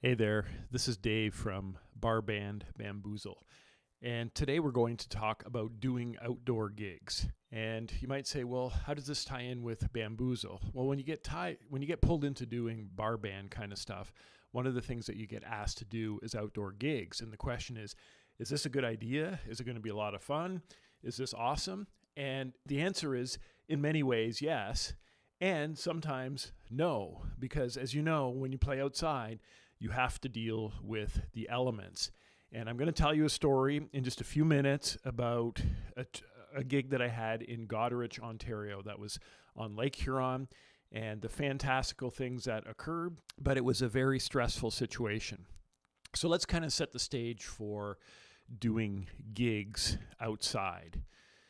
Hey there, this is Dave from Bar Band Bamboozle. And today we're going to talk about doing outdoor gigs. And you might say, well, how does this tie in with Bamboozle? Well, when you get pulled into doing bar band kind of stuff, one of the things that you get asked to do is outdoor gigs. And the question is this a good idea? Is it going to be a lot of fun? Is this awesome? And the answer is, in many ways, yes. And sometimes no, because as you know, when you play outside, you have to deal with the elements. And I'm going to tell you a story in just a few minutes about a gig that I had in Goderich, Ontario, that was on Lake Huron, and the fantastical things that occurred, but it was a very stressful situation. So let's kind of set the stage for doing gigs outside.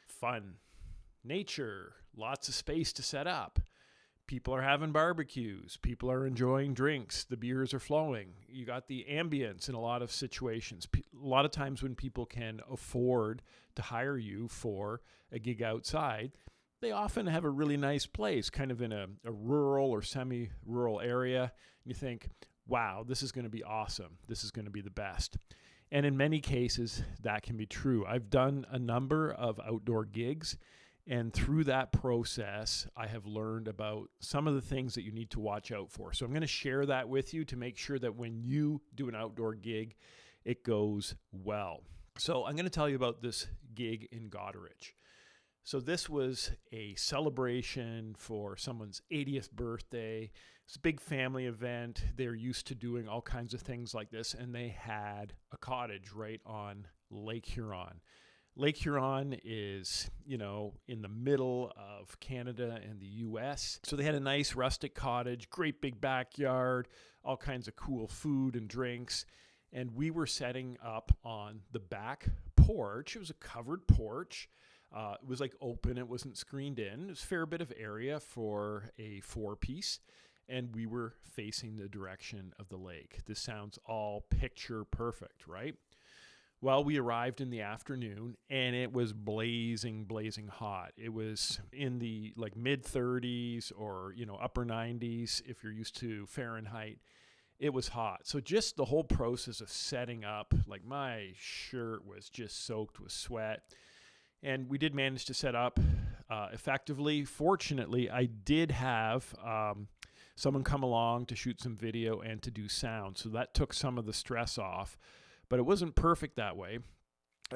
Fun, nature, lots of space to set up. People are having barbecues. People are enjoying drinks. The beers are flowing. You got the ambience in a lot of situations. A lot of times when people can afford to hire you for a gig outside, they often have a really nice place, kind of in a rural or semi-rural area. You think, wow, this is going to be awesome. This is going to be the best. And in many cases, that can be true. I've done a number of outdoor gigs, and through that process, I have learned about some of the things that you need to watch out for. So I'm going to share that with you to make sure that when you do an outdoor gig, it goes well. So I'm going to tell you about this gig in Goderich. So this was a celebration for someone's 80th birthday. It's a big family event. They're used to doing all kinds of things like this, and they had a cottage right on Lake Huron. Lake Huron is, in the middle of Canada and the U.S. So they had a nice rustic cottage, great big backyard, all kinds of cool food and drinks. And we were setting up on the back porch. It was a covered porch. It was open. It wasn't screened in. It was a fair bit of area for a four-piece. And we were facing the direction of the lake. This sounds all picture perfect, right? Well, we arrived in the afternoon, and it was blazing hot. It was in the mid 30s or, upper 90s if you're used to Fahrenheit. It was hot. So just the whole process of setting up, my shirt was just soaked with sweat. And we did manage to set up effectively. Fortunately, I did have someone come along to shoot some video and to do sound. So that took some of the stress off. But it wasn't perfect that way.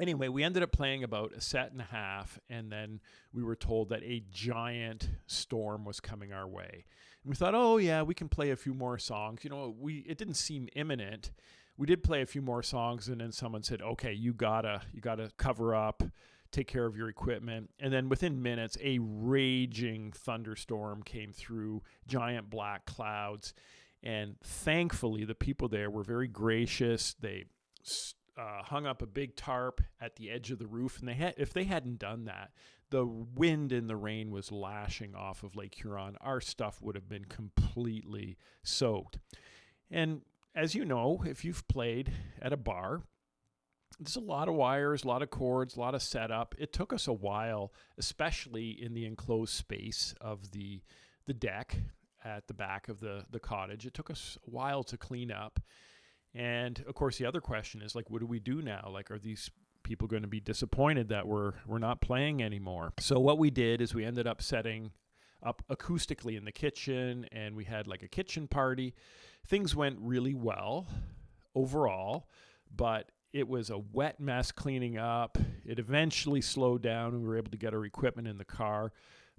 Anyway, we ended up playing about a set and a half, and then we were told that a giant storm was coming our way. And we thought, oh yeah, we can play a few more songs. It didn't seem imminent. We did play a few more songs, and then someone said, okay, you gotta cover up, take care of your equipment. And then within minutes, a raging thunderstorm came through, giant black clouds. And thankfully, the people there were very gracious. They hung up a big tarp at the edge of the roof, and if they hadn't done that, the wind and the rain was lashing off of Lake Huron. Our stuff would have been completely soaked. And as you know, if you've played at a bar, there's a lot of wires, a lot of cords, a lot of setup. It took us a while, especially in the enclosed space of the deck at the back of the cottage. It took us a while to clean up. And of course, the other question is what do we do now? Are these people going to be disappointed that we're not playing anymore? So what we did is we ended up setting up acoustically in the kitchen, and we had a kitchen party. Things went really well overall, but it was a wet mess cleaning up. It eventually slowed down, and we were able to get our equipment in the car,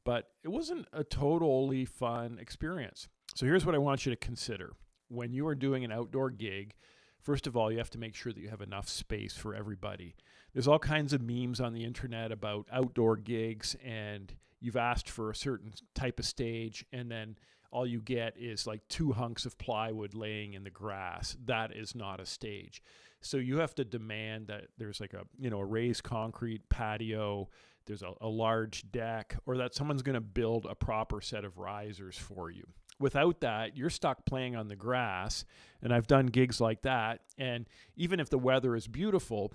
but it wasn't a totally fun experience. So here's what I want you to consider. When you are doing an outdoor gig, first of all, you have to make sure that you have enough space for everybody. There's all kinds of memes on the internet about outdoor gigs, and you've asked for a certain type of stage, and then all you get is 2 hunks of plywood laying in the grass. That is not a stage. So you have to demand that there's a raised concrete patio, there's a large deck, or that someone's going to build a proper set of risers for you. Without that, you're stuck playing on the grass, and I've done gigs like that, and even if the weather is beautiful,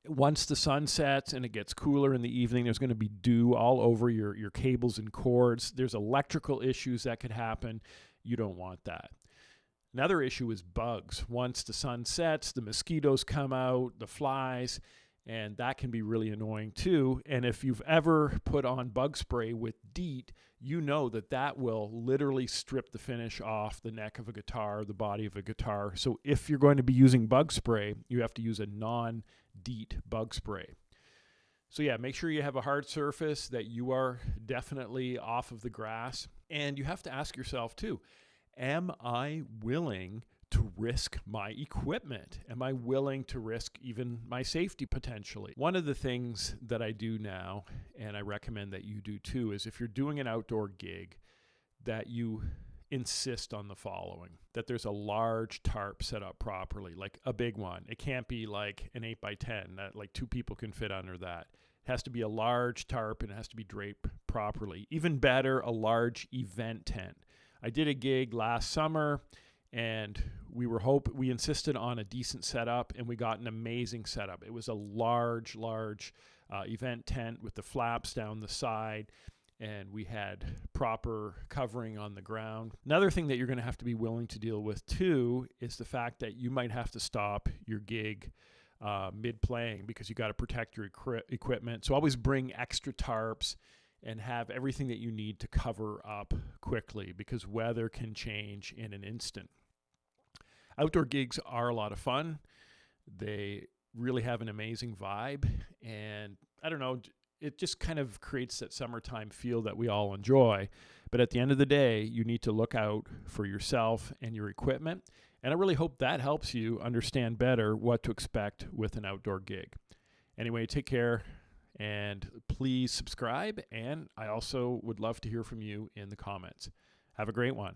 once the sun sets and it gets cooler in the evening, there's going to be dew all over your cables and cords. There's electrical issues that could happen. You don't want that. Another issue is bugs. Once the sun sets, the mosquitoes come out, the flies, and that can be really annoying too. And if you've ever put on bug spray with DEET, you know that that will literally strip the finish off the neck of a guitar, the body of a guitar. So if you're going to be using bug spray, you have to use a non-DEET bug spray. So yeah, make sure you have a hard surface, that you are definitely off of the grass. And you have to ask yourself too, am I willing to risk my equipment? Am I willing to risk even my safety potentially? One of the things that I do now, and I recommend that you do too, is if you're doing an outdoor gig, that you insist on the following: that there's a large tarp set up properly, like a big one. It can't be like an 8x10 that like 2 people can fit under that. It has to be a large tarp, and it has to be draped properly. Even better, a large event tent. I did a gig last summer, and we insisted on a decent setup, and we got an amazing setup. It was a large event tent with the flaps down the side, and we had proper covering on the ground. Another thing that you're going to have to be willing to deal with too is the fact that you might have to stop your gig mid-playing, because you got to protect your equipment. So always bring extra tarps and have everything that you need to cover up quickly, because weather can change in an instant. Outdoor gigs are a lot of fun. They really have an amazing vibe, and I don't know, it just kind of creates that summertime feel that we all enjoy. But at the end of the day, you need to look out for yourself and your equipment, and I really hope that helps you understand better what to expect with an outdoor gig. Anyway, take care. And please subscribe, and I also would love to hear from you in the comments. Have a great one.